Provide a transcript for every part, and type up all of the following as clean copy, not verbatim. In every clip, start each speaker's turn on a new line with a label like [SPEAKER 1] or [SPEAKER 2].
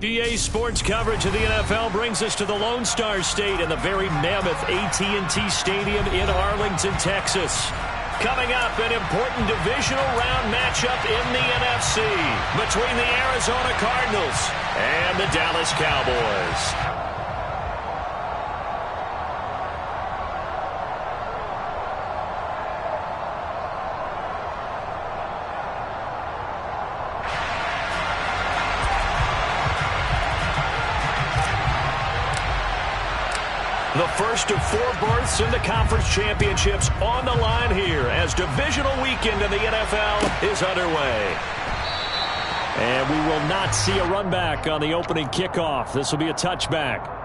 [SPEAKER 1] EA Sports coverage of the NFL brings us to the Lone Star State and the very mammoth AT&T Stadium in Arlington, Texas. Coming up, an important divisional round matchup in the NFC between the Arizona Cardinals and the Dallas Cowboys. The first of 4 berths in the conference championships on the line here as divisional weekend in the NFL is underway. And we will not see a run back on the opening kickoff. This will be a touchback.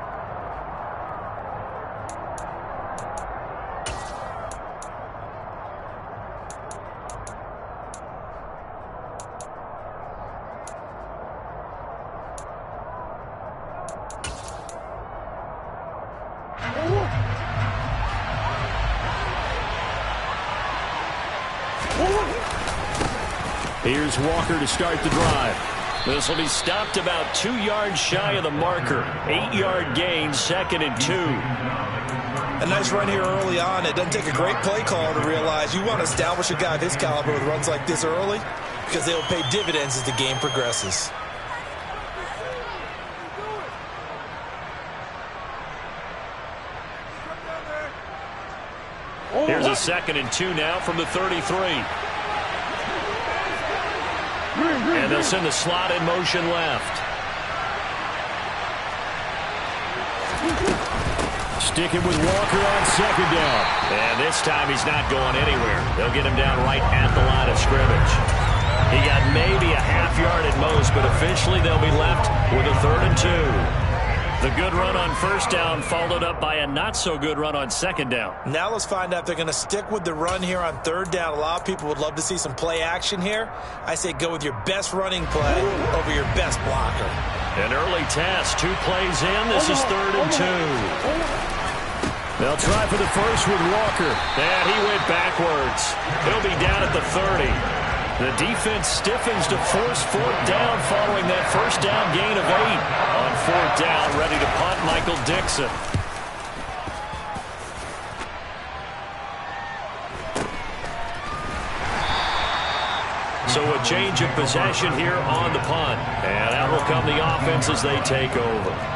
[SPEAKER 1] Here's Walker to start the drive. This will be stopped about 2 yards shy of the marker. 8-yard gain, 2nd and 2.
[SPEAKER 2] A nice run here early on. It doesn't take a great play caller to realize you want to establish a guy of his caliber with runs like this early because they will pay dividends as the game progresses.
[SPEAKER 1] Here's a 2nd and 2 now from the 33. And they'll send the slot in motion left. Sticking with Walker on 2nd down. And this time he's not going anywhere. They'll get him down right at the line of scrimmage. He got maybe a half yard at most, but officially they'll be left with a 3rd and 2. The good run on 1st down followed up by a not-so-good run on 2nd down.
[SPEAKER 2] Now let's find out if they're going to stick with the run here on 3rd down. A lot of people would love to see some play action here. I say go with your best running play over your best blocker.
[SPEAKER 1] An early test. 2 plays in. This is 3rd and 2. They'll try for the first with Walker. And he went backwards. He'll be down at the 30. The defense stiffens to force 4th down following that 1st down gain of 8. On 4th down, ready to punt, Michael Dixon. So a change of possession here on the punt. And out will come the offense as they take over.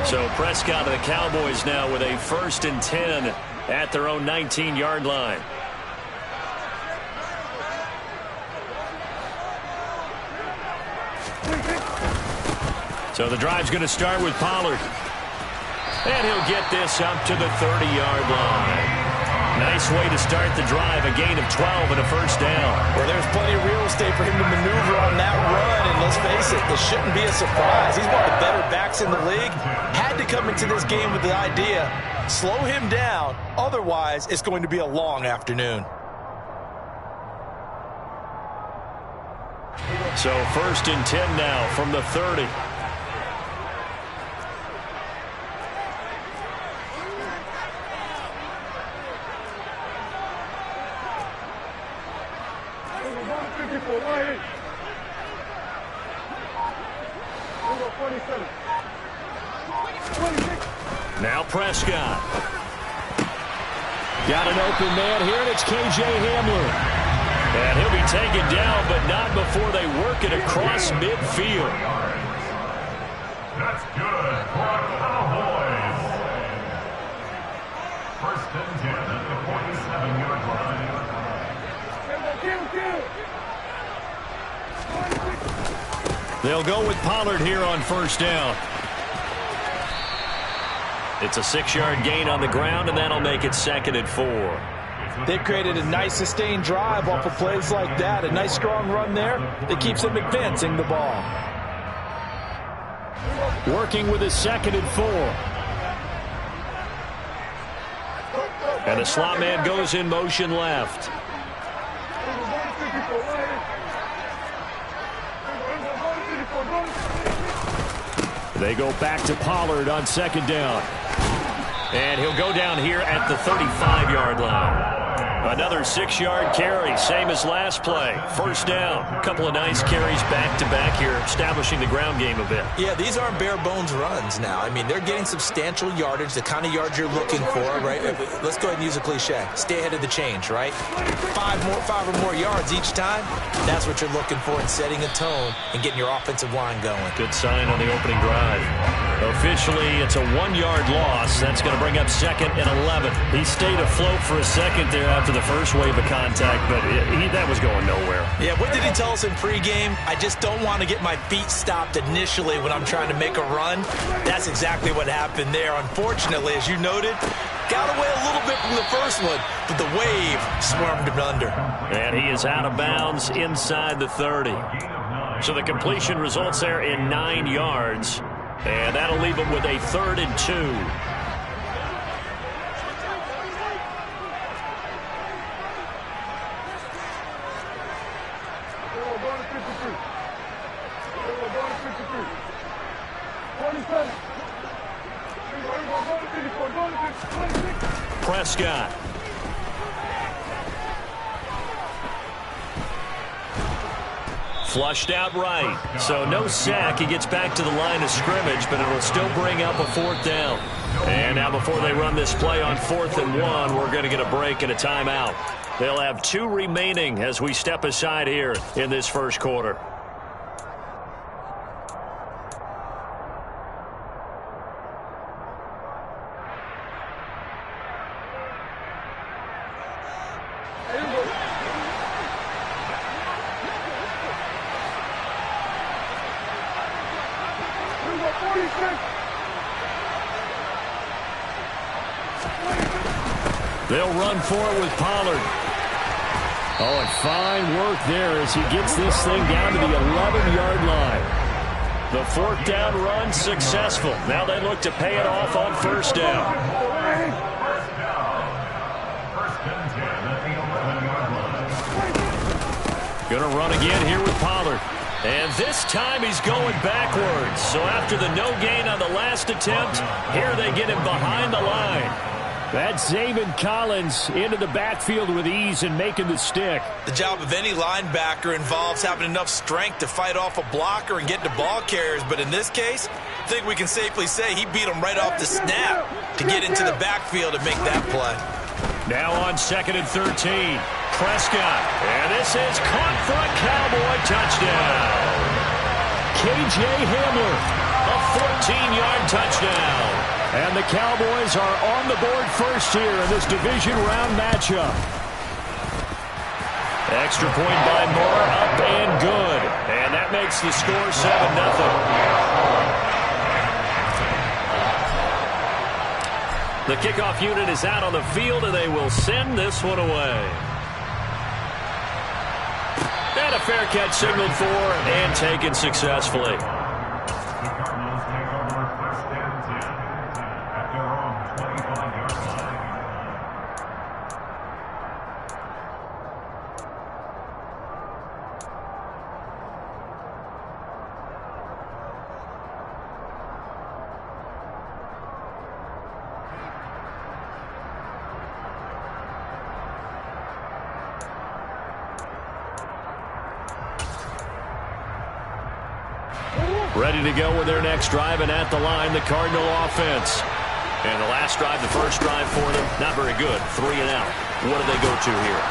[SPEAKER 1] So Prescott of the Cowboys now with a 1st and 10 at their own 19-yard line. So the drive's going to start with Pollard. And he'll get this up to the 30-yard line. Nice way to start the drive, a gain of 12 and a 1st down.
[SPEAKER 2] Well, there's plenty of real estate for him to maneuver on that run, and let's face it, this shouldn't be a surprise. He's one of the better backs in the league. Had to come into this game with the idea, slow him down, otherwise it's going to be a long afternoon.
[SPEAKER 1] So 1st and 10 now from the 30. Now Prescott. Got an open man here, and it's K.J. Hamler. And he'll be taken down, but not before they work it across midfield.
[SPEAKER 3] That's good for our Cowboys. 1st and 10 at the 47-yard line.
[SPEAKER 1] They'll go with Pollard here on 1st down. It's a 6-yard gain on the ground, and that'll make it 2nd and 4.
[SPEAKER 2] They've created a nice sustained drive off of plays like that. A nice strong run there that keeps them advancing the ball.
[SPEAKER 1] Working with a 2nd and 4. And the slot man goes in motion left. They go back to Pollard on second down. And he'll go down here at the 35-yard line. Another 6-yard carry, same as last play. First down. A couple of nice carries back-to-back here, establishing the ground game a bit.
[SPEAKER 2] Yeah, these aren't bare-bones runs now. I mean, they're getting substantial yardage, the kind of yards you're looking for, right? Let's go ahead and use a cliche. Stay ahead of the change, right? Five or more yards each time. That's what you're looking for in setting a tone and getting your offensive line going.
[SPEAKER 1] Good sign on the opening drive. Officially, it's a 1-yard loss. That's going to bring up 2nd and 11. He stayed afloat for a second there after the first wave of contact, but that was going nowhere.
[SPEAKER 2] Yeah, what did he tell us in pregame? I just don't want to get my feet stopped initially when I'm trying to make a run. That's exactly what happened there. Unfortunately, as you noted, got away a little bit from the first one, but the wave swarmed him under.
[SPEAKER 1] And he is out of bounds inside the 30. So the completion results there in 9 yards. And that'll leave him with a 3rd and 2. Prescott. Flushed out right. So no sack. He gets back to the line of scrimmage, but it'll still bring up a 4th down. And now before they run this play on 4th and 1, we're going to get a break and a timeout. They'll have 2 remaining as we step aside here in this first quarter. They'll run for it with Pollard. Oh, and fine work there as he gets this thing down to the 11-yard line. The 4th down run successful. Now they look to pay it off on 1st down. Going to run again here with Pollard. And this time he's going backwards. So after the no gain on the last attempt, here they get him behind the line. That's Zaven Collins into the backfield with ease and making the stick.
[SPEAKER 2] The job of any linebacker involves having enough strength to fight off a blocker and get to ball carriers. But in this case, I think we can safely say he beat him right off the snap to get into the backfield and make that play.
[SPEAKER 1] Now on 2nd and 13. Prescott. And this is caught for a Cowboy touchdown. K.J. Hamler, a 14-yard touchdown. And the Cowboys are on the board first here in this division round matchup. Extra point by Moore, up and good. And that makes the score 7-0. The kickoff unit is out on the field, and they will send this one away. And a fair catch signaled for and taken successfully. Ready to go with their next drive, and at the line, the Cardinal offense. And the last drive, the first drive for them, not very good. 3 and out. What do they go to here?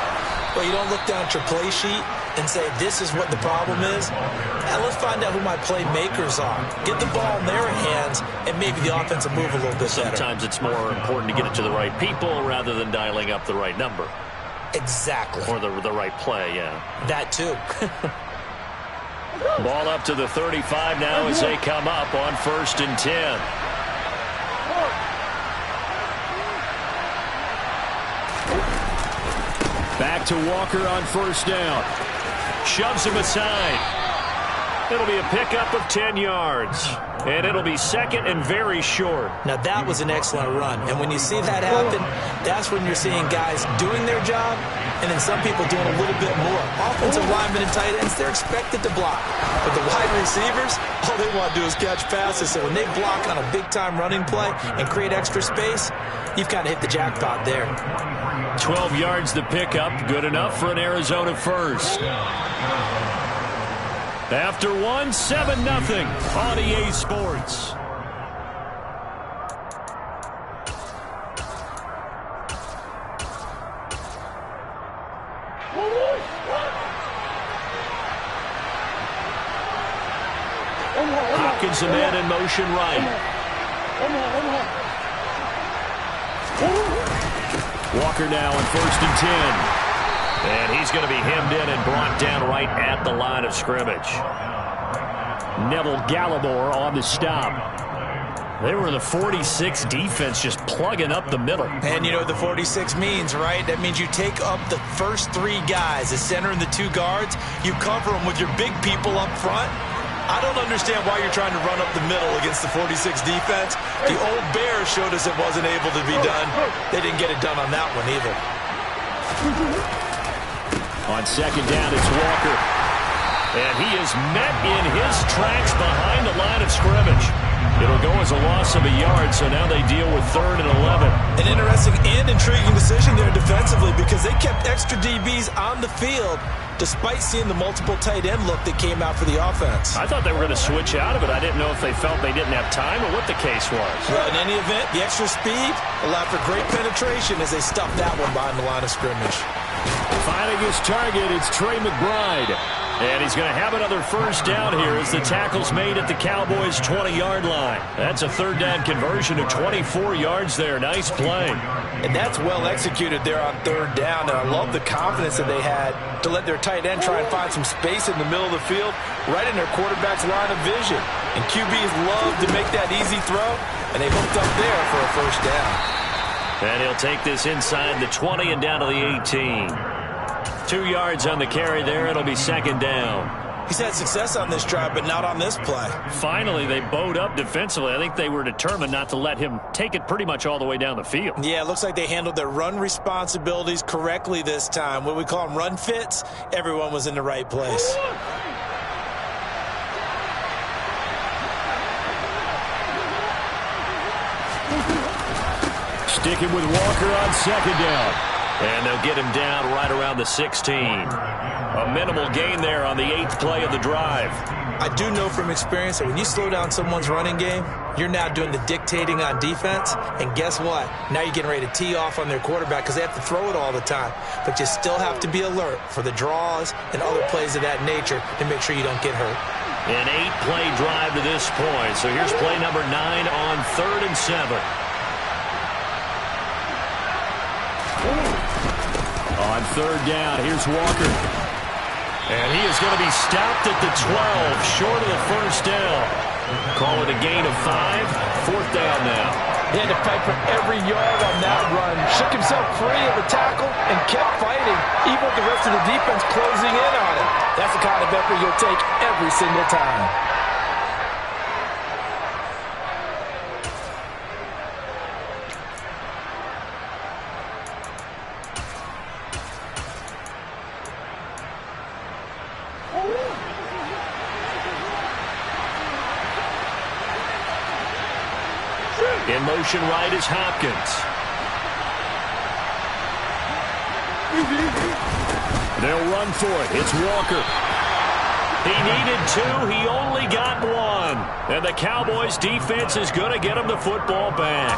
[SPEAKER 2] Well, you don't look down at your play sheet and say, this is what the problem is. Now, let's find out who my playmakers are. Get the ball in their hands, and maybe the offense will move a little bit better.
[SPEAKER 1] Sometimes it's more important to get it to the right people rather than dialing up the right number.
[SPEAKER 2] Exactly.
[SPEAKER 1] Or the right play, yeah.
[SPEAKER 2] That, too.
[SPEAKER 1] Ball up to the 35 now as they come up on 1st and 10. Back to Walker on 1st down. Shoves him aside. It'll be a pickup of 10 yards. And it'll be 2nd and very short.
[SPEAKER 2] Now, that was an excellent run. And when you see that happen, that's when you're seeing guys doing their job and then some people doing a little bit more. Offensive linemen and tight ends, they're expected to block. But the wide receivers, all they want to do is catch passes. So when they block on a big-time running play and create extra space, you've kind of hit the jackpot there.
[SPEAKER 1] 12 yards to pick up. Good enough for an Arizona first. After 1, 7-0 on EA Sports. Hopkins, a man in motion right. Walker now on 1st and 10. And he's going to be hemmed in and brought down right at the line of scrimmage. Neville Gallimore on the stop. They were in the 46 defense, just plugging up the middle.
[SPEAKER 2] And you know what the 46 means, right? That means you take up the first 3 guys, the center and the 2 guards. You cover them with your big people up front. I don't understand why you're trying to run up the middle against the 46 defense. The old Bears showed us it wasn't able to be done. They didn't get it done on that one either.
[SPEAKER 1] On 2nd down, it's Walker. And he is met in his tracks behind the line of scrimmage. It'll go as a loss of a yard, so now they deal with 3rd and 11.
[SPEAKER 2] An interesting and intriguing decision there defensively because they kept extra DBs on the field despite seeing the multiple tight end look that came out for the offense.
[SPEAKER 1] I thought they were going to switch out of it. I didn't know if they felt they didn't have time or what the case was.
[SPEAKER 2] Well, in any event, the extra speed allowed for great penetration as they stuffed that one behind the line of scrimmage.
[SPEAKER 1] Finding his target, it's Trey McBride. And he's going to have another first down here as the tackle's made at the Cowboys' 20-yard line. That's a 3rd down conversion of 24 yards there. Nice play.
[SPEAKER 2] And that's well executed there on 3rd down. And I love the confidence that they had to let their tight end try and find some space in the middle of the field, right in their quarterback's line of vision. And QBs love to make that easy throw, and they hooked up there for a first down.
[SPEAKER 1] And he'll take this inside the 20 and down to the 18. 2 yards on the carry there. It'll be 2nd down.
[SPEAKER 2] He's had success on this drive, but not on this play.
[SPEAKER 1] Finally, they bowed up defensively. I think they were determined not to let him take it pretty much all the way down the field.
[SPEAKER 2] Yeah, it looks like they handled their run responsibilities correctly this time. What we call them run fits, everyone was in the right place.
[SPEAKER 1] Sticking with Walker on 2nd down. And they'll get him down right around the 16. A minimal gain there on the 8th play of the drive.
[SPEAKER 2] I do know from experience that when you slow down someone's running game, you're now doing the dictating on defense. And guess what? Now you're getting ready to tee off on their quarterback because they have to throw it all the time. But you still have to be alert for the draws and other plays of that nature to make sure you don't get hurt.
[SPEAKER 1] An 8-play drive to this point. So here's play number 9 on 3rd and 7. On 3rd down, here's Walker. And he is going to be stopped at the 12, short of the first down. Call it a gain of 5, 4th down now.
[SPEAKER 2] He had to fight for every yard on that run. Shook himself free of the tackle and kept fighting, even with the rest of the defense closing in on him. That's the kind of effort you'll take every single time.
[SPEAKER 1] In motion right is Hopkins. They'll run for it. It's Walker. He needed 2. He only got 1. And the Cowboys defense is going to get him the football back.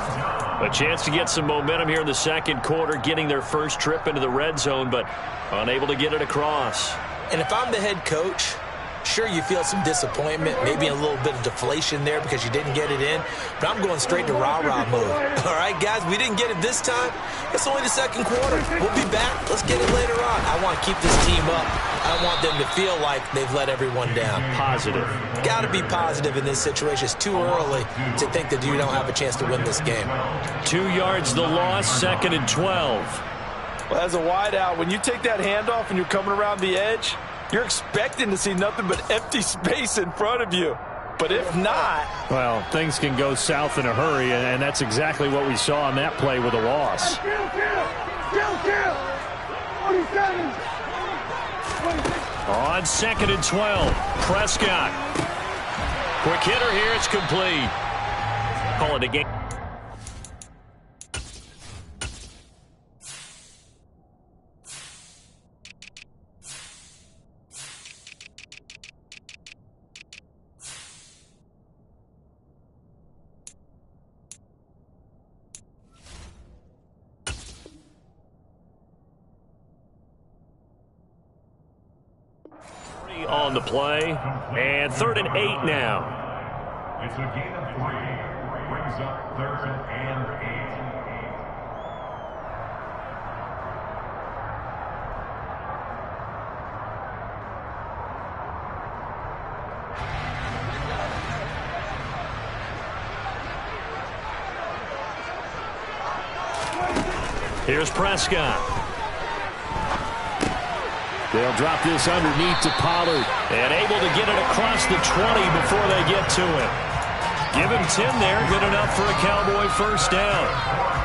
[SPEAKER 1] A chance to get some momentum here in the 2nd quarter, getting their first trip into the red zone, but unable to get it across.
[SPEAKER 2] And if I'm the head coach, sure, you feel some disappointment, maybe a little bit of deflation there because you didn't get it in, but I'm going straight to rah-rah mode. All right, guys, we didn't get it this time. It's only the 2nd quarter. We'll be back. Let's get it later on. I want to keep this team up. I don't want them to feel like they've let everyone down.
[SPEAKER 1] Positive.
[SPEAKER 2] Got to be positive in this situation. It's too early to think that you don't have a chance to win this game.
[SPEAKER 1] 2 yards the loss, 2nd and 12.
[SPEAKER 2] Well, as a wideout, when you take that handoff and you're coming around the edge, you're expecting to see nothing but empty space in front of you. But if not...
[SPEAKER 1] well, things can go south in a hurry, and that's exactly what we saw on that play with a loss. On 2nd and 12, Prescott. Quick hitter here, it's complete. Call it a game. On the play, and 3rd and 8 now.
[SPEAKER 3] It's a gain of 3. Brings up 3rd and
[SPEAKER 1] 8. Here's Prescott. They'll drop this underneath to Pollard. And able to get it across the 20 before they get to it. Give him 10 there. Good enough for a Cowboy first down.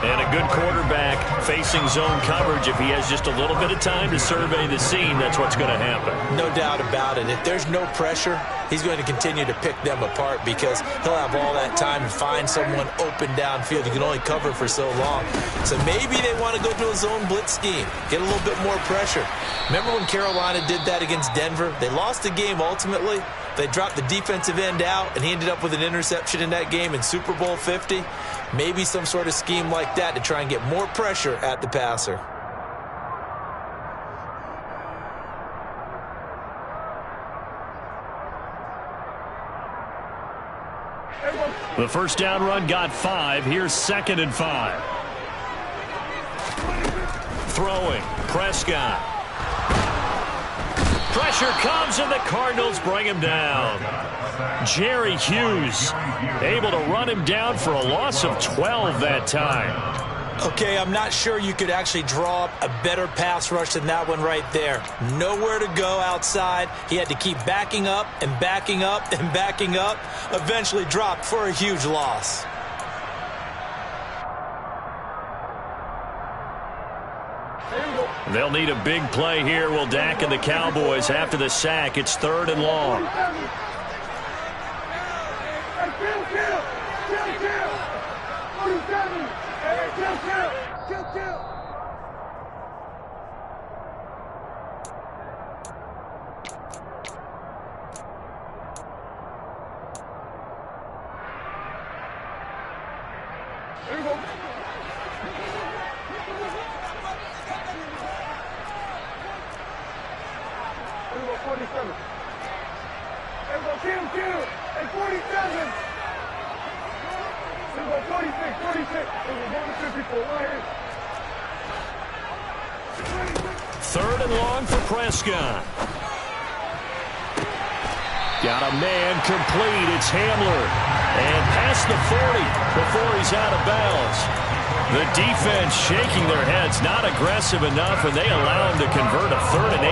[SPEAKER 1] And a good quarterback facing zone coverage. If he has just a little bit of time to survey the scene, that's what's going to happen.
[SPEAKER 2] No doubt about it. If there's no pressure, he's going to continue to pick them apart because he'll have all that time to find someone open downfield. He can only cover for so long. So maybe they want to go to a zone blitz scheme, get a little bit more pressure. Remember when Carolina did that against Denver? They lost the game ultimately. They dropped the defensive end out, and he ended up with an interception in that game in Super Bowl 50. Maybe some sort of scheme like that to try and get more pressure at the passer.
[SPEAKER 1] The first down run got 5. Here's 2nd and 5. Throwing, Prescott. Pressure comes, and the Cardinals bring him down. Jerry Hughes able to run him down for a loss of 12 that time.
[SPEAKER 2] Okay, I'm not sure you could actually draw up a better pass rush than that one right there. Nowhere to go outside. He had to keep backing up and backing up and backing up. Eventually dropped for a huge loss.
[SPEAKER 1] They'll need a big play here. Will Dak and the Cowboys after the sack. It's 3rd and long. Third and long for Prescott. Got a man complete. It's Hamler. And past the 40 before he's out of bounds. The defense shaking their heads, not aggressive enough, and they allow him to convert a 3rd and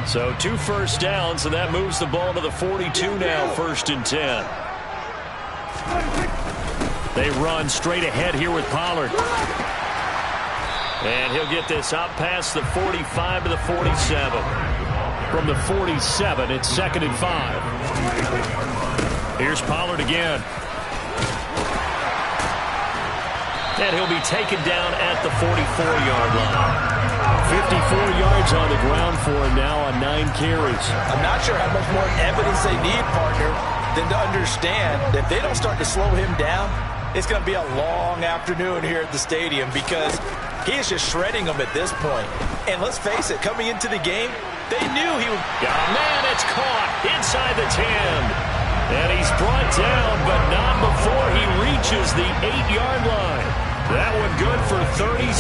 [SPEAKER 1] 18. So 2 first downs, and that moves the ball to the 42 now, 1st and 10. They run straight ahead here with Pollard. And he'll get this out past the 45 to the 47. From the 47, it's 2nd and 5. Here's Pollard again. And he'll be taken down at the 44-yard line. 54 yards on the ground for him now on 9 carries.
[SPEAKER 2] I'm not sure how much more evidence they need, partner, than to understand that if they don't start to slow him down, it's going to be a long afternoon here at the stadium because he is just shredding them at this point. And let's face it, coming into the game, they knew he would.
[SPEAKER 1] Got a man, it's caught inside the 10. And he's brought down, but not before he reaches the 8-yard line. That one good for 37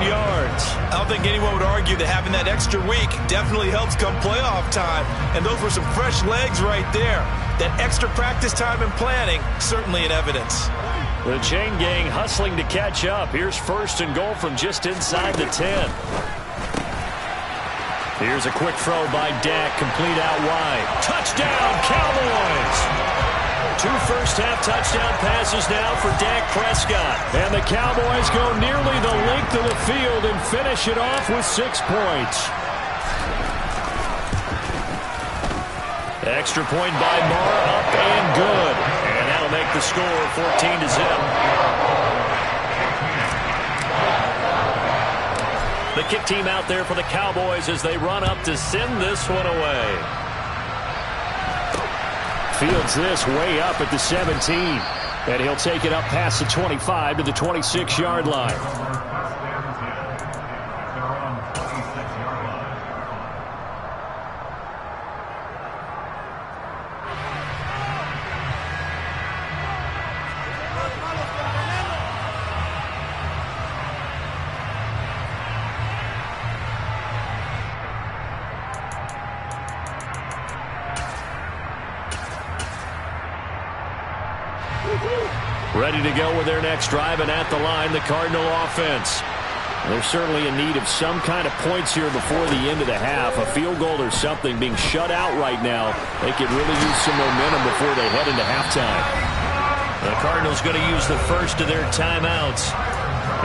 [SPEAKER 1] yards.
[SPEAKER 2] I don't think anyone would argue that having that extra week definitely helps come playoff time. And those were some fresh legs right there. That extra practice time and planning, certainly in evidence.
[SPEAKER 1] The chain gang hustling to catch up. Here's 1st and goal from just inside the 10. Here's a quick throw by Dak, complete out wide. Touchdown, Cowboys! 2 first-half touchdown passes now for Dak Prescott.
[SPEAKER 4] And the Cowboys go nearly the length of the field and finish it off with 6 points.
[SPEAKER 1] Extra point by Marr, up and good. And that'll make the score 14-0. The kick team out there for the Cowboys as they run up to send this one away.
[SPEAKER 4] Fields this way up at the 17. And he'll take it up past the 25 to the 26-yard line.
[SPEAKER 1] Ready to go with their next drive, and at the line, the Cardinal offense.
[SPEAKER 4] They're certainly in need of some kind of points here before the end of the half. A field goal or something. Being shut out right now, they could really use some momentum before they head into halftime.
[SPEAKER 1] The Cardinals going to use the first of their timeouts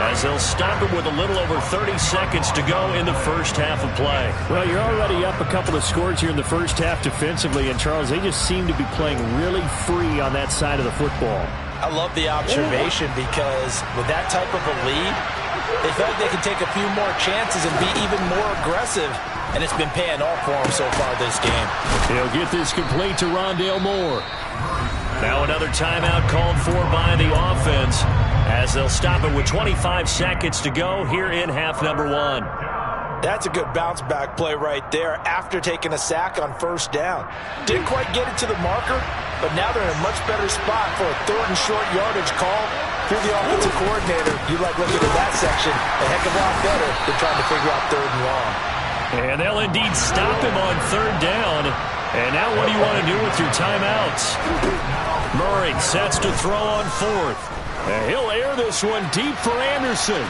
[SPEAKER 1] as they'll stop it with a little over 30 seconds to go in the first half of play.
[SPEAKER 4] Well, you're already up a couple of scores here in the first half defensively, and Charles, they just seem to be playing really free on that side of the football.
[SPEAKER 2] I love the observation because with that type of a lead, they feel like they can take a few more chances and be even more aggressive, and it's been paying off for them so far this game.
[SPEAKER 4] He'll get this complete to Rondale Moore.
[SPEAKER 1] Now another timeout called for by the offense as they'll stop it with 25 seconds to go here in half number 1.
[SPEAKER 2] That's a good bounce-back play right there after taking a sack on first down. Didn't quite get it to the marker, but now they're in a much better spot for a 3rd and short yardage call. If you're the offensive coordinator, you like looking at that section a heck of a lot better than trying to figure out 3rd and long.
[SPEAKER 1] And they'll indeed stop him on 3rd down. And now what do you want to do with your timeouts? Murray sets to throw on 4th.
[SPEAKER 4] And he'll air this one deep for Anderson.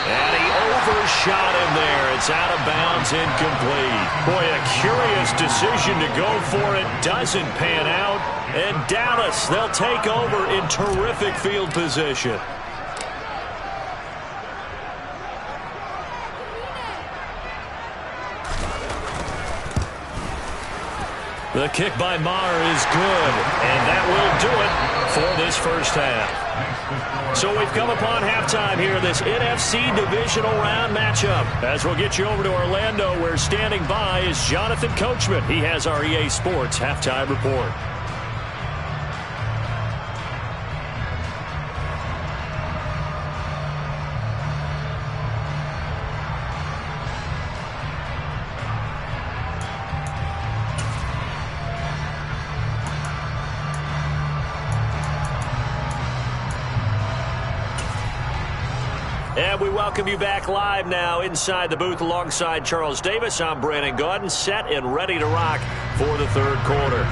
[SPEAKER 1] And he overshot him there. It's out of bounds, incomplete. Boy, a curious decision to go for it. Doesn't pan out. And Dallas, they'll take over in terrific field position. The kick by Marr is good, and that will do it for this first half. So we've come upon halftime here in this NFC Divisional Round matchup. As we'll get you over to Orlando, where standing by is Jonathan Coachman. He has our EA Sports Halftime Report. And we welcome you back live now inside the booth alongside Charles Davis. I'm Brandon Gaudin, set and ready to rock for the 3rd quarter.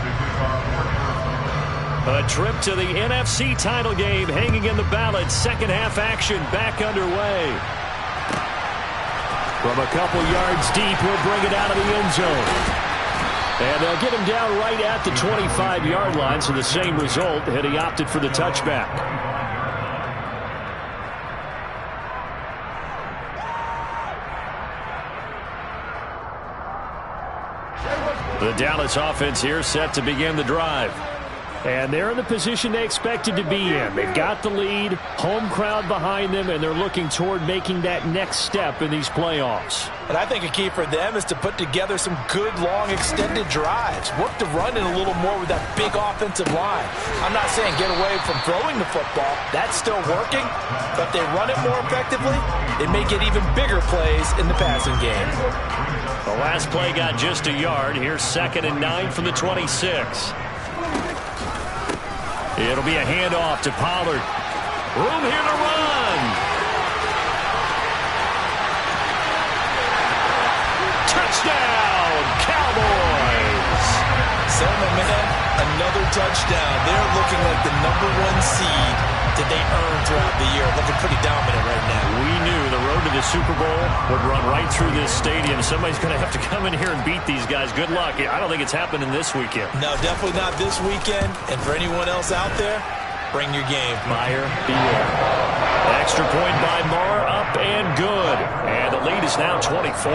[SPEAKER 1] A trip to the NFC title game hanging in the balance. Second half action back underway.
[SPEAKER 4] From a couple yards deep, he'll bring it out of the end zone. And they'll get him down right at the 25-yard line, so the same result had he opted for the touchback.
[SPEAKER 1] The Dallas offense here set to begin the drive.
[SPEAKER 4] And they're in the position they expected to be in. They've got the lead, home crowd behind them, and they're looking toward making that next step in these playoffs.
[SPEAKER 2] And I think a key for them is to put together some good, long, extended drives. Work the run in a little more with that big offensive line. I'm not saying get away from throwing the football. That's still working. But if they run it more effectively, they may get even bigger plays in the passing game.
[SPEAKER 1] The last play got just a yard. Here's 2nd and 9 from the 26. It'll be a handoff to Pollard. Room here to run. Touchdown, Cowboys.
[SPEAKER 2] So, my man, another touchdown. They're looking like the #1 seed that they earned throughout the year. Looking pretty dominant right now.
[SPEAKER 1] We knew the road
[SPEAKER 4] to the Super Bowl would run right through this stadium. Somebody's going to have to come in here and beat these guys. Good luck. I don't think it's happening this weekend.
[SPEAKER 2] No, definitely not this weekend. And for anyone else out there, bring your game.
[SPEAKER 4] Meyer, beware. Extra point by Marr, up and good. And the lead is now 24.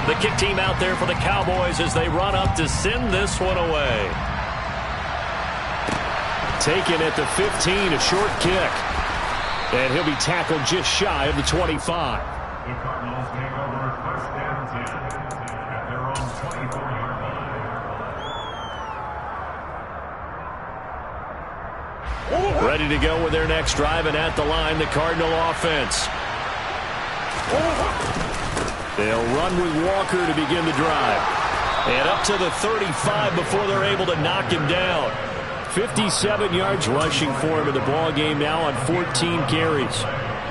[SPEAKER 4] The kick team out there for the Cowboys as they run up to send this one away. Taken at the 15, a short kick. And he'll be tackled just shy of the 25.
[SPEAKER 3] The Cardinals take over first down 10 at their own 24-yard line.
[SPEAKER 4] Ready to go with their next drive, and at the line, the Cardinal offense. They'll run with Walker to begin the drive. And up to the 35 before they're able to knock him down. 57 yards rushing for him in the ball game now on 14 carries.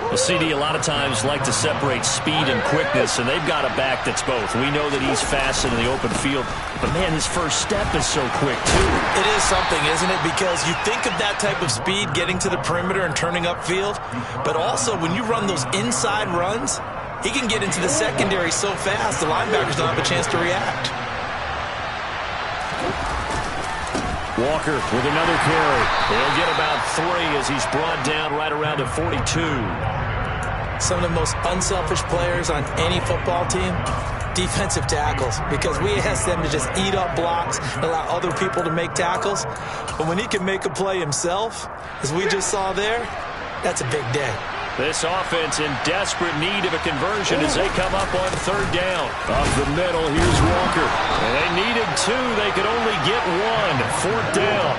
[SPEAKER 1] Well, CD, a lot of times like to separate speed and quickness, and they've got a back that's both. We know that he's fast in the open field, but, man, his first step is so quick, too.
[SPEAKER 2] It is something, isn't it? Because you think of that type of speed getting to the perimeter and turning upfield, but also when you run those inside runs, he can get into the secondary so fast the linebackers don't have a chance to react.
[SPEAKER 4] Walker with another carry.
[SPEAKER 1] He'll get about 3 as he's brought down right around the 42.
[SPEAKER 2] Some of the most unselfish players on any football team, defensive tackles, because we ask them to just eat up blocks and allow other people to make tackles. But when he can make a play himself, as we just saw there, that's a big day.
[SPEAKER 4] This offense in desperate need of a conversion as they come up on third down. Up the middle, here's Walker. And they needed 2. They could only get 1. Fourth down.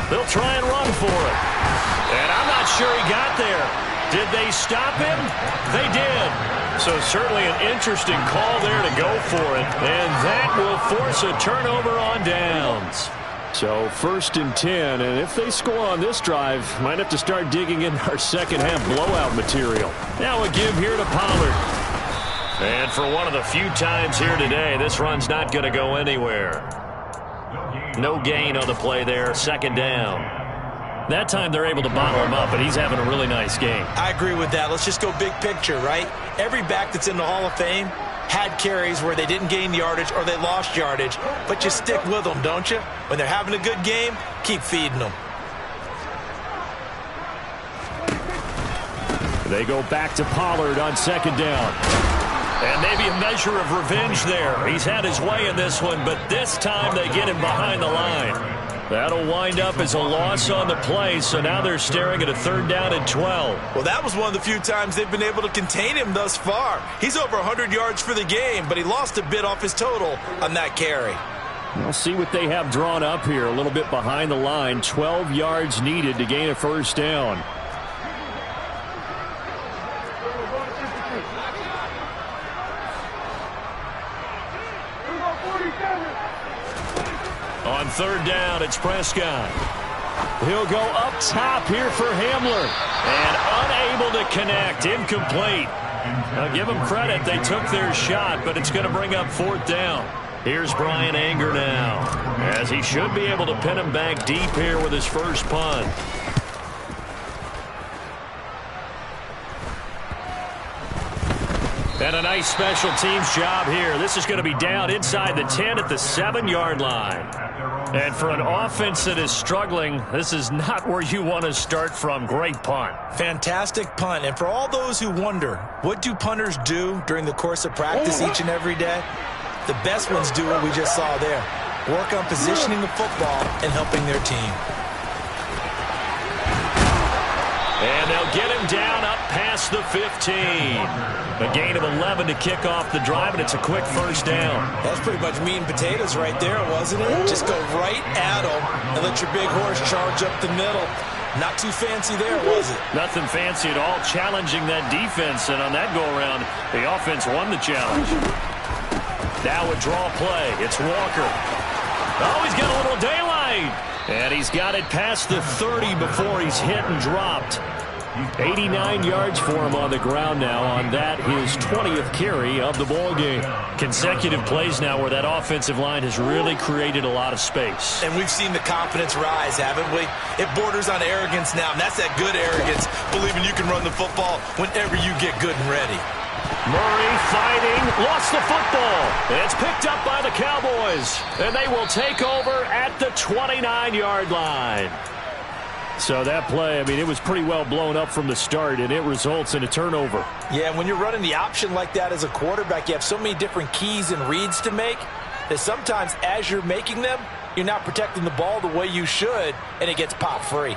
[SPEAKER 4] They'll try and run for it. And I'm not sure he got there. Did they stop him? They did. So certainly an interesting call there to go for it. And that will force a turnover on downs. So 1st and 10. And if they score on this drive, might have to start digging in our second half blowout material. Now a give here to Pollard.
[SPEAKER 1] And for one of the few times here today, this run's not going to go anywhere. No gain on the play there. Second down.
[SPEAKER 4] That time they're able to bottle him up, but he's having a really nice game.
[SPEAKER 2] I agree with that. Let's just go big picture, right? Every back that's in the Hall of Fame had carries where they didn't gain yardage or they lost yardage, but you stick with them, don't you? When they're having a good game, keep feeding them.
[SPEAKER 4] They go back to Pollard on second down.
[SPEAKER 1] And maybe a measure of revenge there. He's had his way in this one, but this time they get him behind the line.
[SPEAKER 4] That'll wind up as a loss on the play, so now they're staring at a 3rd down and 12.
[SPEAKER 2] Well, that was one of the few times they've been able to contain him thus far. He's over 100 yards for the game, but he lost a bit off his total on that carry.
[SPEAKER 4] We'll see what they have drawn up here. A little bit behind the line. 12 yards needed to gain a 1st down. On 3rd down, it's Prescott. He'll go up top here for Hamler. And unable to connect. Incomplete. Now give them credit. They took their shot, but it's going to bring up 4th down.
[SPEAKER 1] Here's Brian Anger now,
[SPEAKER 4] as he should be able to pin him back deep here with his first punt. And a nice special teams job here. This is going to be down inside the 10 at the 7-yard line. And for an offense that is struggling, this is not where you want to start from. Great punt.
[SPEAKER 2] Fantastic punt. And for all those who wonder, what do punters do during the course of practice each and every day? The best ones do what we just saw there. Work on positioning the football and helping their team.
[SPEAKER 4] And they'll get him down up past the 15. A gain of 11 to kick off the drive, and it's a quick 1st down.
[SPEAKER 2] That's pretty much meat and potatoes right there, wasn't it? Just go right at them and let your big horse charge up the middle. Not too fancy there, was it?
[SPEAKER 4] Nothing fancy at all, challenging that defense, and on that go-around, the offense won the challenge. Now a draw play. It's Walker. Oh, he's got a little daylight. And he's got it past the 30 before he's hit and dropped. 89 yards for him on the ground now on that, his 20th carry of the ball game. Consecutive plays now where that offensive line has really created a lot of space.
[SPEAKER 2] And we've seen the confidence rise, haven't we? It borders on arrogance now, and that's that good arrogance, believing you can run the football whenever you get good and ready.
[SPEAKER 4] Murray fighting, lost the football. It's picked up by the Cowboys, and they will take over at the 29-yard line. So that play, I mean, it was pretty well blown up from the start, and it results in a turnover.
[SPEAKER 2] Yeah, when you're running the option like that as a quarterback, you have so many different keys and reads to make that sometimes as you're making them, you're not protecting the ball the way you should, and it gets popped free.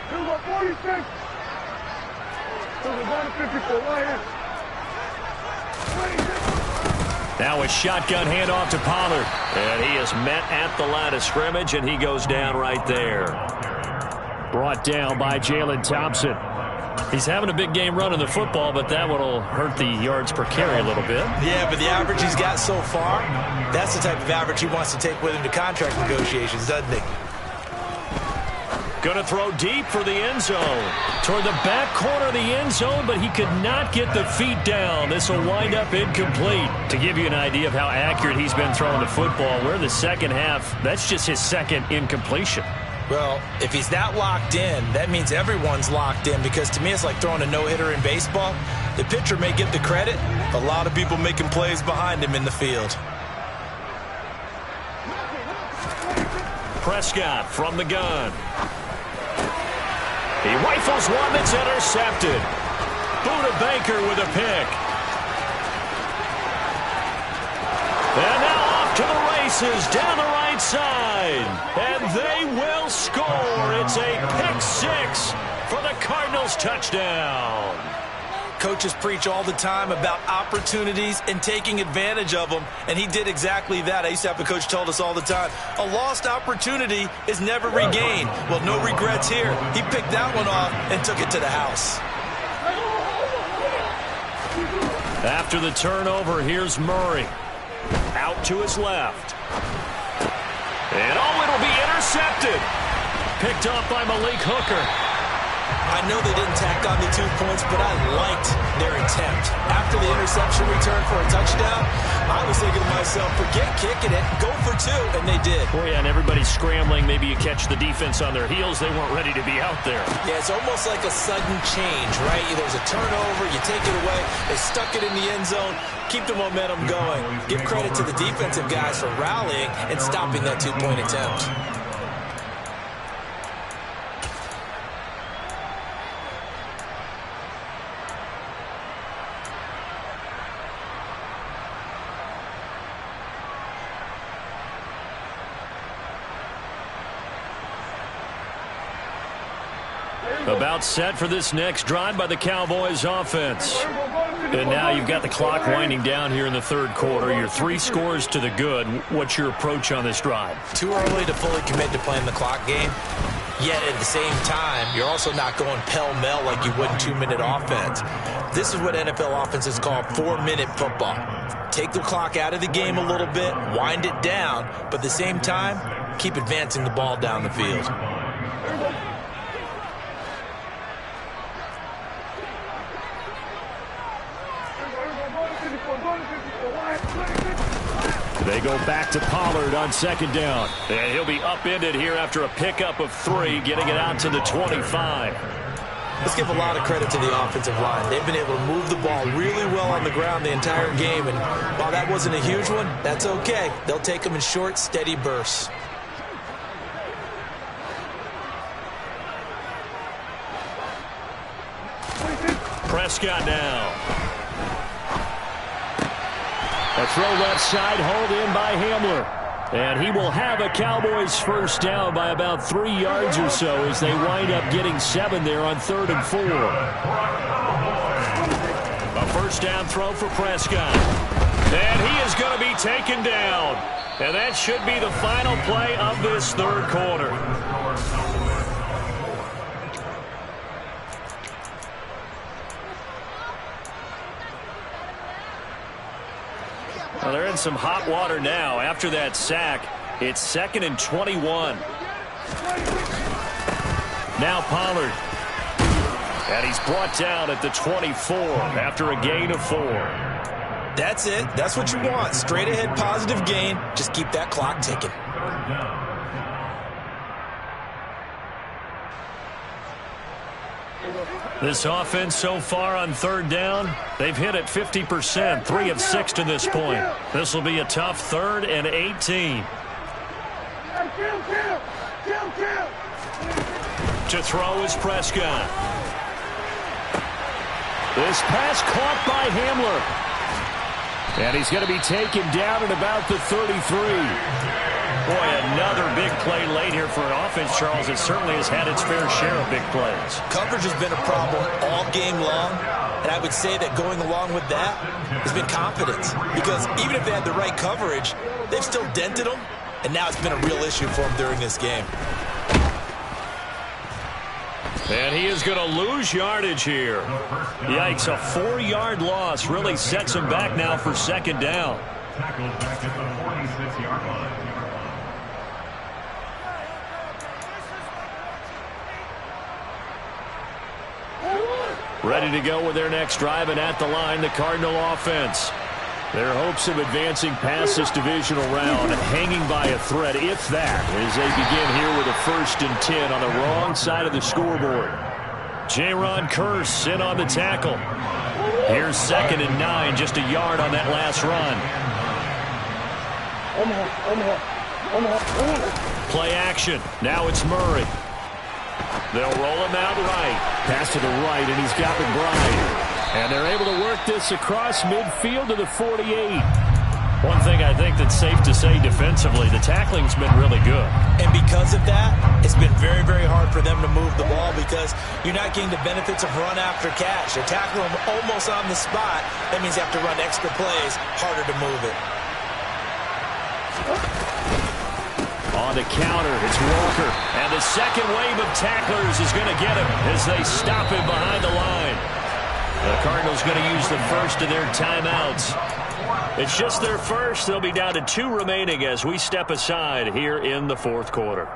[SPEAKER 3] Here we go, 46.
[SPEAKER 1] Now a shotgun handoff to Pollard. And he is met at the line of scrimmage, and he goes down right there.
[SPEAKER 4] Brought down by Jalen Thompson. He's having a big game running the football, but that one will hurt the yards per carry a little bit.
[SPEAKER 2] Yeah, but the average he's got so far, that's the type of average he wants to take with him to contract negotiations, doesn't he?
[SPEAKER 4] Going to throw deep for the end zone. Toward the back corner of the end zone, but he could not get the feet down. This will wind up incomplete. To give you an idea of how accurate he's been throwing the football, we're in the second half. That's just his second incompletion.
[SPEAKER 2] Well, if he's that locked in, that means everyone's locked in, because to me it's like throwing a no-hitter in baseball. The pitcher may get the credit, a lot of people making plays behind him in the field.
[SPEAKER 4] Prescott from the gun. He rifles one that's intercepted. Buda Baker with a pick. And now off to the races down the right side. And they will score. It's a pick six for the Cardinals touchdown.
[SPEAKER 2] Coaches preach all the time about opportunities and taking advantage of them, and he did exactly that. I used to have a coach told us all the time, a lost opportunity is never regained. Well, no regrets here. He picked that one off and took it to the house.
[SPEAKER 4] After the turnover, here's Murray. Out to his left. And it'll be intercepted. Picked up by Malik Hooker.
[SPEAKER 2] I know they didn't tack on the 2 points, but I liked their attempt. After the interception return for a touchdown, I was thinking to myself, forget kicking it, go for two, and they did.
[SPEAKER 4] Oh, yeah, and everybody's scrambling. Maybe you catch the defense on their heels. They weren't ready to be out there.
[SPEAKER 2] Yeah, it's almost like a sudden change, right? There's a turnover, you take it away, they stuck it in the end zone, keep the momentum going. Give credit to the defensive guys for rallying and stopping that 2-point attempt.
[SPEAKER 4] About set for this next drive by the Cowboys offense. And now you've got the clock winding down here in the third quarter. You're 3 scores to the good. What's your approach on this drive?
[SPEAKER 2] Too early to fully commit to playing the clock game. Yet at the same time, you're also not going pell-mell like you would in 2-minute offense. This is what NFL offenses call 4-minute football. Take the clock out of the game a little bit, wind it down, but at the same time, keep advancing the ball down the field.
[SPEAKER 4] They go back to Pollard on second down. And he'll be upended here after a pickup of 3, getting it out to the 25.
[SPEAKER 2] Let's give a lot of credit to the offensive line. They've been able to move the ball really well on the ground the entire game. And while that wasn't a huge one, that's okay. They'll take them in short, steady bursts.
[SPEAKER 4] Prescott now. A throw left side, hauled in by Hamler. And he will have a Cowboys first down by about 3 yards or so as they wind up getting 7 there on 3rd and 4. A first down throw for Prescott. And he is going to be taken down. And that should be the final play of this third quarter. Well, they're in some hot water now. After that sack, it's 2nd and 21. Now Pollard. And he's brought down at the 24 after a gain of 4.
[SPEAKER 2] That's it. That's what you want. Straight ahead positive gain. Just keep that clock ticking.
[SPEAKER 4] This offense so far on 3rd down, they've hit it 50%, 3 of 6 to this point. This will be a tough 3rd and 18. To throw is Prescott. This pass caught by Hamler. And he's going to be taken down at about the 33. Boy, another big play late here for an offense, Charles. It certainly has had its fair share of big plays.
[SPEAKER 2] Coverage has been a problem all game long, and I would say that going along with that has been confidence. Because even if they had the right coverage, they've still dented them, and now it's been a real issue for them during this game.
[SPEAKER 4] And he is going to lose yardage here. Yikes, a 4-yard loss really sets him back now for 2nd down.
[SPEAKER 3] Tackled back at the 46-yard line.
[SPEAKER 4] Ready to go with their next drive, and at the line, the Cardinal offense. Their hopes of advancing past this divisional round hanging by a thread, if that, as they begin here with a 1st and 10 on the wrong side of the scoreboard. Jaron Kearse in on the tackle. Here's 2nd and 9, just a yard on that last run. Play action. Now it's Murray. They'll roll him out right. Pass to the right, and he's got McBride. And they're able to work this across midfield to the 48. One thing I think that's safe to say defensively, the tackling's been really good.
[SPEAKER 2] And because of that, it's been very, very hard for them to move the ball because you're not getting the benefits of run after catch. They're tackling them almost on the spot. That means you have to run extra plays, harder to move it.
[SPEAKER 4] On the counter, it's Walker. And the second wave of tacklers is going to get him as they stop him behind the line. The Cardinals going to use the first of their timeouts. It's just their first. They'll be down to 2 remaining as we step aside here in the 4th quarter.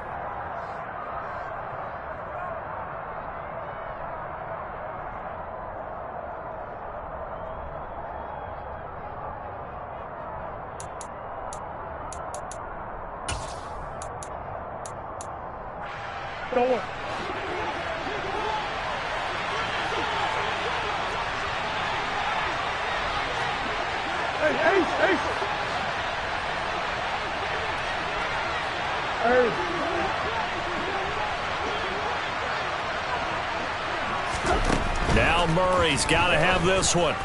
[SPEAKER 4] Now Murray's got to have this one.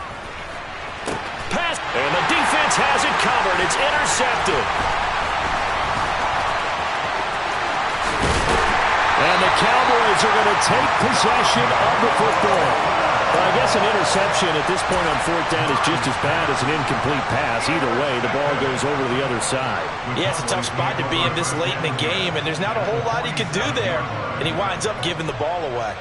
[SPEAKER 4] Pass, and the defense has it covered. It's intercepted. And the Cowboys are going to take possession of the football. Well, I guess an interception at this point on 4th down is just as bad as an incomplete pass. Either way, the ball goes over to the other side.
[SPEAKER 2] Yeah, it's a tough spot to be in this late in the game, and there's not a whole lot he could do there, and he winds up giving the ball away.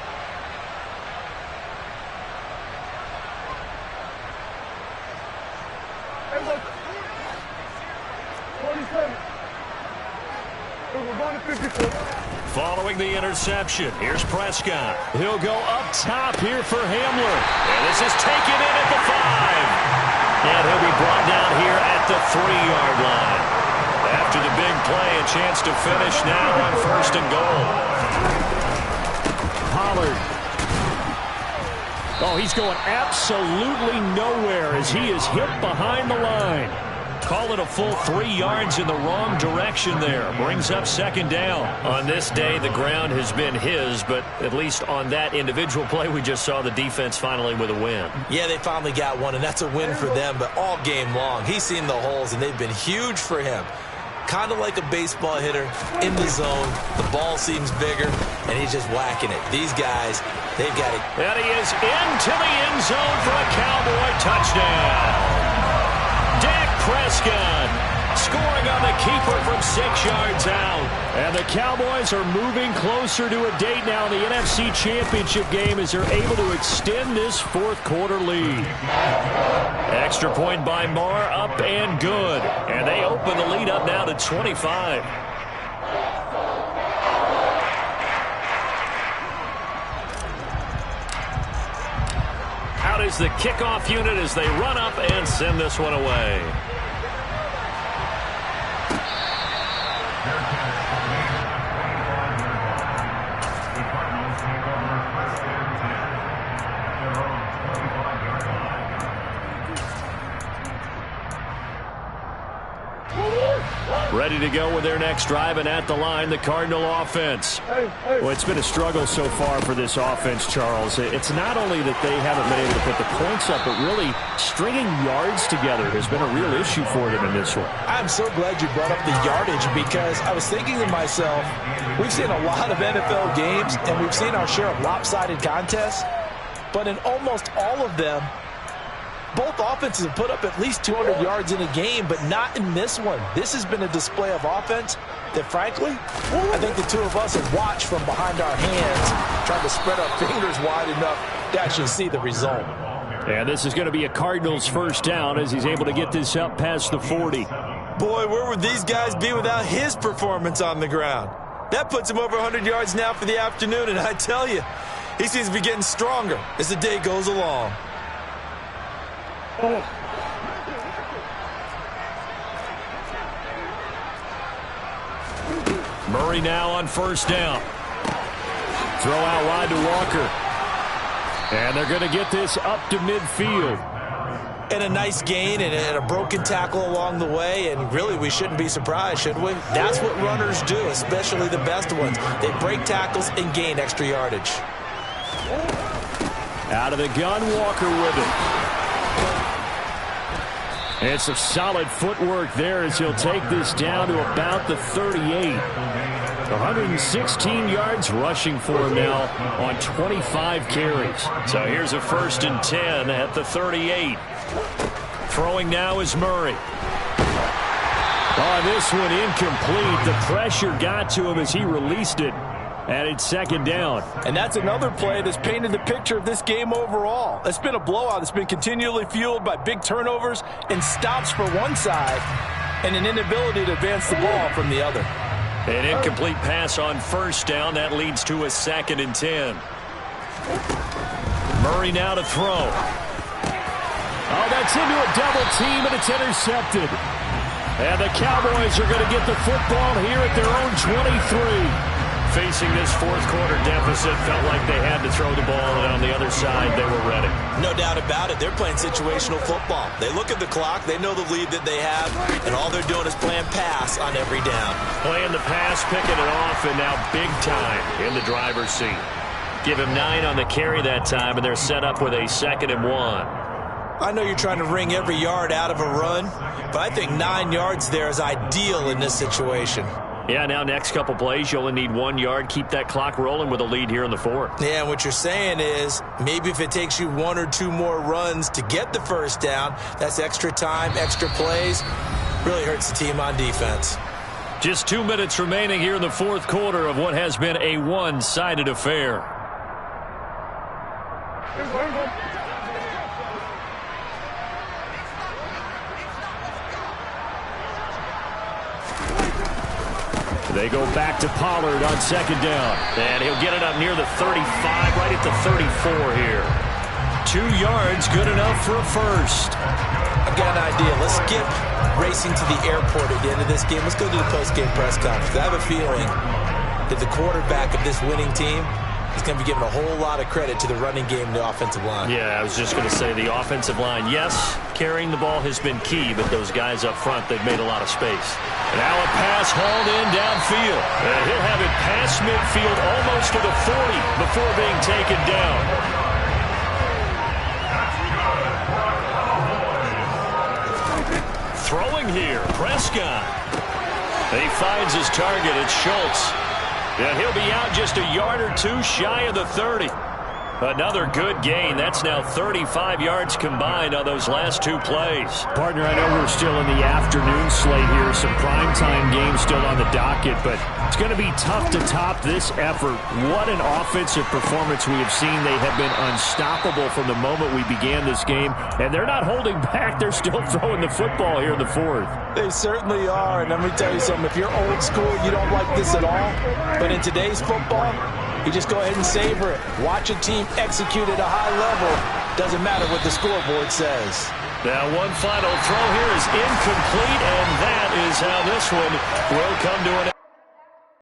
[SPEAKER 4] Following the interception, here's Prescott. He'll go up top here for Hamler. And this is taken in at the 5. And he'll be brought down here at the 3-yard line. After the big play, a chance to finish now on 1st and goal. Pollard. Oh, he's going absolutely nowhere as he is hit behind the line. Call it a full 3 yards in the wrong direction there. Brings up 2nd down. On this day, the ground has been his, but at least on that individual play, we just saw the defense finally with a win.
[SPEAKER 2] Yeah, they finally got one, and that's a win for them, but all game long, he's seen the holes, and they've been huge for him. Kind of like a baseball hitter in the zone. The ball seems bigger, and he's just whacking it. These guys, they've got it.
[SPEAKER 4] And he is into the end zone for a Cowboy touchdown. Dak
[SPEAKER 1] Prescott scoring on the keeper from 6 yards out.
[SPEAKER 4] And the Cowboys are moving closer to a date now in the NFC Championship game as they're able to extend this fourth-quarter lead.
[SPEAKER 1] Extra point by Marr, up and good. And they open the lead up now to 25. Out is the kickoff unit as they run up and send this one away.
[SPEAKER 3] The Cardinals take over first and 10 at their own 25-yard line.
[SPEAKER 1] Ready to go with their next drive, and at the line, the Cardinal offense.
[SPEAKER 4] Well, it's been a struggle so far for this offense, Charles. It's not only that they haven't been able to put the points up, but really stringing yards together has been a real issue for them in this one.
[SPEAKER 2] I'm so glad you brought up the yardage, because I was thinking to myself, we've seen a lot of NFL games, and we've seen our share of lopsided contests, but in almost all of them, both offenses have put up at least 200 yards in a game, but not in this one. This has been a display of offense that, frankly, I think the two of us have watched from behind our hands, trying to spread our fingers wide enough to actually see the result.
[SPEAKER 4] And this is going to be a Cardinals first down as he's able to get this up past the 40.
[SPEAKER 2] Boy, where would these guys be without his performance on the ground? That puts him over 100 yards now for the afternoon, and I tell you, he seems to be getting stronger as the day goes along.
[SPEAKER 1] Murray now on first down. Throw out wide to Walker.
[SPEAKER 4] And they're going to get this up to midfield.
[SPEAKER 2] And a nice gain and a broken tackle along the way, and really we shouldn't be surprised, should we? That's what runners do, especially the best ones. They break tackles and gain extra yardage.
[SPEAKER 4] Out of the gun, Walker with it. It's some solid footwork there as he'll take this down to about the 38. 116 yards rushing for him now on 25 carries.
[SPEAKER 1] So here's a 1st and 10 at the 38. Throwing now is Murray.
[SPEAKER 4] On this one, incomplete. The pressure got to him as he released it. And it's 2nd down.
[SPEAKER 2] And that's another play that's painted the picture of this game overall. It's been a blowout. It's been continually fueled by big turnovers and stops for one side and an inability to advance the ball from the other.
[SPEAKER 1] An incomplete pass on 1st down. That leads to a 2nd and 10. Murray now to throw.
[SPEAKER 4] Oh, that's into a double team, and it's intercepted. And the Cowboys are going to get the football here at their own 23.
[SPEAKER 1] Facing this fourth-quarter deficit, felt like they had to throw the ball, and on the other side, they were ready.
[SPEAKER 2] No doubt about it. They're playing situational football. They look at the clock, they know the lead that they have, and all they're doing is playing pass on every down.
[SPEAKER 1] Playing the pass, picking it off, and now big time in the driver's seat. Give him 9 on the carry that time, and they're set up with a 2nd and 1.
[SPEAKER 2] I know you're trying to wring every yard out of a run, but I think 9 yards there is ideal in this situation.
[SPEAKER 1] Yeah, now next couple plays, you only need 1 yard. Keep that clock rolling with a lead here in the 4th.
[SPEAKER 2] Yeah, and what you're saying is maybe if it takes you 1 or 2 more runs to get the first down, that's extra time, extra plays. Really hurts the team on defense.
[SPEAKER 1] Just 2 minutes remaining here in the 4th quarter of what has been a one-sided affair.
[SPEAKER 4] They go back to Pollard on 2nd down.
[SPEAKER 1] And he'll get it up near the 35, right at the 34 here. 2 yards, good enough for a first.
[SPEAKER 2] I've got an idea. Let's skip racing to the airport at the end of this game. Let's go to the post-game press conference. I have a feeling that the quarterback of this winning team is going to be giving a whole lot of credit to the running game and the offensive line.
[SPEAKER 1] Yeah, I was just going to say the offensive line, yes, carrying the ball has been key, but those guys up front, they've made a lot of space.
[SPEAKER 4] Now a pass hauled in downfield.
[SPEAKER 1] And he'll have it past midfield almost to the 40 before being taken down. Throwing here, Prescott. He finds his target, it's Schultz. And he'll be out just a yard or two shy of the 30.
[SPEAKER 4] Another good gain. That's now 35 yards combined on those last two plays.
[SPEAKER 1] Partner, I know we're still in the afternoon slate here. Some primetime games still on the docket, but it's going to be tough to top this effort. What an offensive performance we have seen. They have been unstoppable from the moment we began this game, and they're not holding back. They're still throwing the football here in the fourth.
[SPEAKER 2] They certainly are, and let me tell you something. If you're old school, you don't like this at all, but in today's football, you just go ahead and savor it. Watch a team execute at a high level. Doesn't matter what the scoreboard says.
[SPEAKER 4] Now one final throw here is incomplete, and that is how this one will come to an end.